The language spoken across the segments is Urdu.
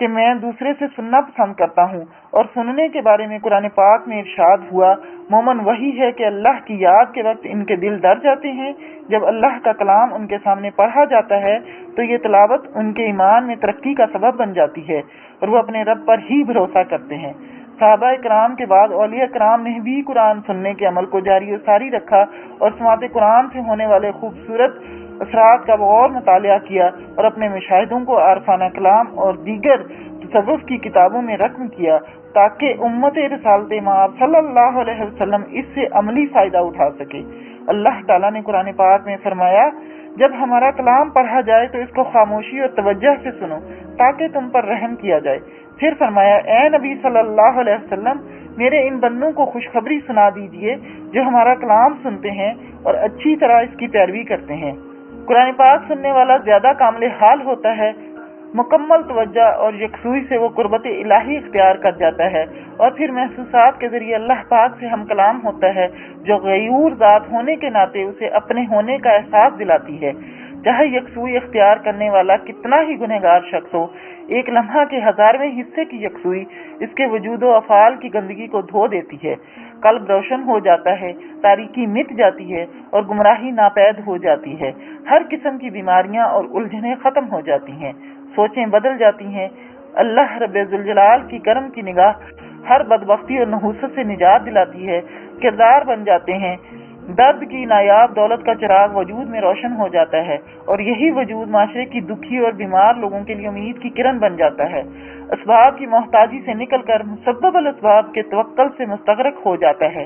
کہ میں دوسرے سے سننا پسند کرتا ہوں، اور سننے کے بارے میں قرآن پاک میں ارشاد ہوا، مومن وہی ہے کہ اللہ کی یاد کے وقت ان کے دل ڈر جاتے ہیں۔ جب اللہ کا کلام ان کے سامنے پڑھا جاتا ہے تو یہ تلاوت ان کے ایمان میں ترقی کا سبب بن جاتی ہے اور وہ اپنے رب پر ہی بھروسہ کرتے ہیں۔ صحابہ کرام کے بعد اولیاء کرام نے بھی قرآن سننے کے عمل کو جاری و ساری رکھا اور سماعت قرآن سے ہونے والے خوبصورت اثرات کا غور مطالعہ کیا اور اپنے مشاہدوں کو عارفانہ کلام اور دیگر تصوف کی کتابوں میں رقم کیا تاکہ امت رسالت مآب صلی اللہ علیہ وسلم اس سے عملی فائدہ اٹھا سکے۔ اللہ تعالیٰ نے قرآن پاک میں فرمایا، جب ہمارا کلام پڑھا جائے تو اس کو خاموشی اور توجہ سے سنو تاکہ تم پر رحم کیا جائے۔ پھر فرمایا، اے نبی صلی اللہ علیہ وسلم، میرے ان بندوں کو خوشخبری سنا دیجئے جو ہمارا کلام سنتے ہیں اور اچھی طرح اس کی پیروی کرتے ہیں۔ قرآن پاک سننے والا زیادہ کامل حال ہوتا ہے، مکمل توجہ اور یکسوئی سے وہ قربت الہی اختیار کر جاتا ہے، اور پھر محسوسات کے ذریعے اللہ پاک سے ہم کلام ہوتا ہے جو غیور ذات ہونے کے ناطے اسے اپنے ہونے کا احساس دلاتی ہے۔ چاہے یکسوئی اختیار کرنے والا کتنا ہی گنہگار شخص ہو، ایک لمحہ کے 1000ویں حصے کی یکسوئی اس کے وجود و افعال کی گندگی کو دھو دیتی ہے۔ قلب روشن ہو جاتا ہے، تاریکی مٹ جاتی ہے اور گمراہی ناپید ہو جاتی ہے۔ ہر قسم کی بیماریاں اور الجھنیں ختم ہو جاتی ہیں، سوچیں بدل جاتی ہیں۔ اللہ رب ذوالجلال کی کرم کی نگاہ ہر بدبختی اور نحوست سے نجات دلاتی ہے، کردار بن جاتے ہیں، درد کی نایاب دولت کا چراغ وجود میں روشن ہو جاتا ہے، اور یہی وجود معاشرے کی دکھی اور بیمار لوگوں کے لیے امید کی کرن بن جاتا ہے۔ اسباب کی محتاجی سے نکل کر مسبب الاسباب کے توکل سے مستغرق ہو جاتا ہے،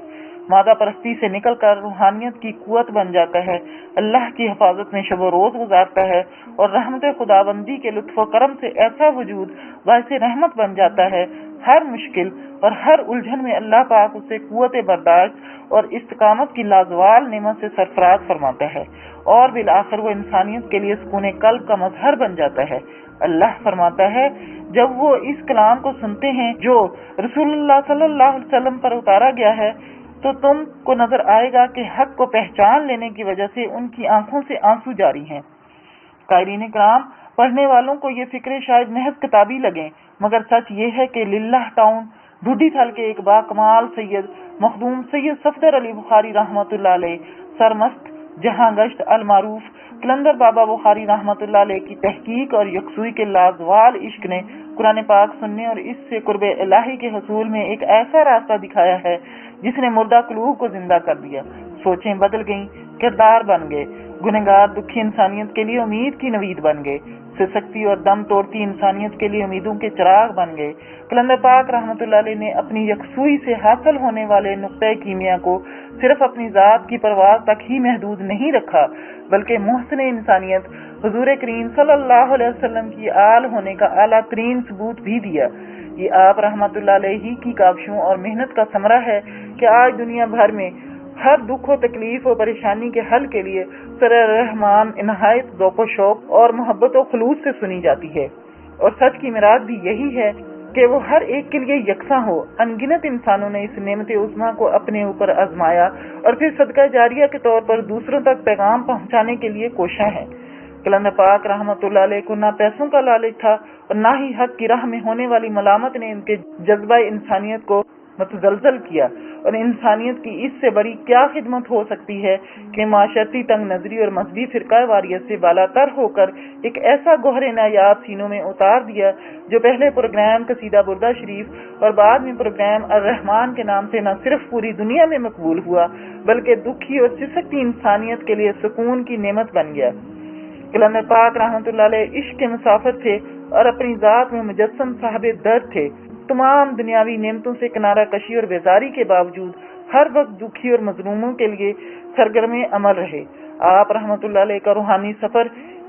مادہ پرستی سے نکل کر روحانیت کی قوت بن جاتا ہے، اللہ کی حفاظت میں شب و روز گزارتا ہے، اور رحمت خداوندی کے لطف و کرم سے ایسا وجود باعث رحمت بن جاتا ہے۔ ہر مشکل اور ہر الجھن میں اللہ پاک اسے قوت برداشت اور استقامت کی لازوال نعمت سے سرفراز فرماتا ہے، اور بالآخر وہ انسانیت کے لیے سکون قلب کا مظہر بن جاتا ہے۔ اللہ فرماتا ہے، جب وہ اس کلام کو سنتے ہیں جو رسول اللہ صلی اللہ علیہ وسلم پر اتارا گیا ہے تو تم کو نظر آئے گا کہ حق کو پہچان لینے کی وجہ سے ان کی آنکھوں سے آنسو جاری ہیں۔ قائرین کرام، پڑھنے والوں کو یہ فکریں شاید محض کتابی لگیں، مگر سچ یہ ہے کہ للہ ٹاؤن ڈھوڈی تھل کے ایک با کمال سید مخدوم سید صفدر علی بخاری رحمۃ اللہ علیہ، سرمست جہاں گشت المعروف کلندر بابا بخاری رحمۃ اللہ علیہ کی تحقیق اور یکسوئی کے لازوال عشق نے قرآن پاک سننے اور اس سے قرب الہی کے حصول میں ایک ایسا راستہ دکھایا ہے جس نے مردہ قلوب کو زندہ کر دیا، سوچیں بدل گئیں، کردار بن گئے، گنہگار دکھی انسانیت کے لیے امید کی نوید بن گئے، سسکتی اور دم توڑتی انسانیت کے لیے امیدوں کے چراغ بن گئے۔ کلندر پاک رحمۃ اللہ علیہ نے اپنی یکسوئی سے حاصل ہونے والے نقطۂ کیمیا کو صرف اپنی ذات کی پرواز تک ہی محدود نہیں رکھا، بلکہ محسن انسانیت حضور کریم صلی اللہ علیہ وسلم کی آل ہونے کا اعلیٰ ترین ثبوت بھی دیا۔ یہ آپ رحمۃ اللہ علیہ کی کاوشوں اور محنت کا ثمرہ ہے کہ آج دنیا بھر میں ہر دکھ و تکلیف و پریشانی کے حل کے لیے سر رحمان نہایت ذوق و شوق اور محبت و خلوص سے سنی جاتی ہے، اور سچ کی مراد بھی یہی ہے کہ وہ ہر ایک کے لیے یکساں ہو۔ انگنت انسانوں نے اس نعمت عظمیٰ کو اپنے اوپر آزمایا اور پھر صدقہ جاریہ کے طور پر دوسروں تک پیغام پہنچانے کے لیے کوشاں ہیں۔ کلندر پاک رحمۃ اللہ علیہ کو نہ پیسوں کا لالچ تھا اور نہ ہی حق کی راہ میں ہونے والی ملامت نے ان کے جذبہ انسانیت کو متزلزل کیا، اور انسانیت کی اس سے بڑی کیا خدمت ہو سکتی ہے کہ معاشرتی تنگ نظری اور مذہبی فرقہ واریت سے بالاتر ہو کر ایک ایسا گوہر نایاب سینوں میں اتار دیا جو پہلے پروگرام قصیدہ بردہ شریف اور بعد میں پروگرام الرحمان کے نام سے نہ صرف پوری دنیا میں مقبول ہوا بلکہ دکھی اور سسکتی انسانیت کے لیے سکون کی نعمت بن گیا۔ کلندر پاک رحمۃ اللہ علیہ عشق کے مسافر تھے اور اپنی ذات میں مجسم صاحب درد تھے۔ تمام دنیاوی نعمتوں سے کنارہ کشی اور بیزاری کے باوجود ہر وقت دکھی اور مظلوموں کے لیے سرگرم عمل رہے۔ آپ رحمۃ اللہ علیہ کا روحانی سفر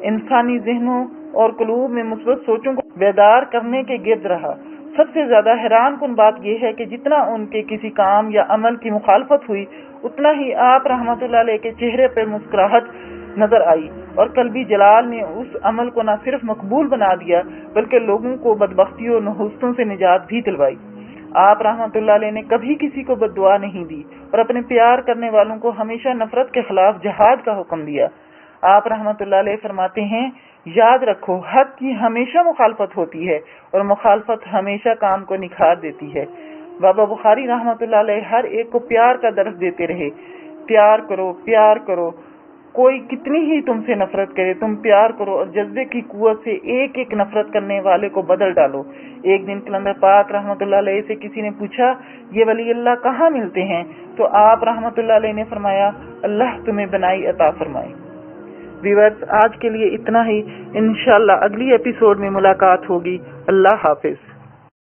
انسانی ذہنوں اور قلوب میں مثبت سوچوں کو بیدار کرنے کے گرد رہا۔ سب سے زیادہ حیران کن بات یہ ہے کہ جتنا ان کے کسی کام یا عمل کی مخالفت ہوئی اتنا ہی آپ رحمۃ اللہ علیہ کے چہرے پر مسکراہٹ نظر آئی، اور قلبی جلال نے اس عمل کو نہ صرف مقبول بنا دیا بلکہ لوگوں کو بدبختی اور نحوستوں سے نجات بھی دلوائی۔ آپ رحمۃ اللہ علیہ نے کبھی کسی کو بد دعا نہیں دی اور اپنے پیار کرنے والوں کو ہمیشہ نفرت کے خلاف جہاد کا حکم دیا۔ آپ رحمۃ اللہ علیہ فرماتے ہیں، یاد رکھو حق کی ہمیشہ مخالفت ہوتی ہے اور مخالفت ہمیشہ کام کو نکھار دیتی ہے۔ بابا بخاری رحمۃ اللہ علیہ ہر ایک کو پیار کا درس دیتے رہے، پیار کرو پیار کرو، کوئی کتنی ہی تم سے نفرت کرے تم پیار کرو اور جذبے کی قوت سے ایک ایک نفرت کرنے والے کو بدل ڈالو۔ ایک دن کلندر پاک رحمۃ اللہ علیہ سے کسی نے پوچھا یہ ولی اللہ کہاں ملتے ہیں؟ تو آپ رحمۃ اللہ علیہ نے فرمایا اللہ تمہیں بنائی عطا فرمائے۔ ویورز آج کے لیے اتنا ہی، انشاءاللہ اگلی ایپیسوڈ میں ملاقات ہوگی۔ اللہ حافظ۔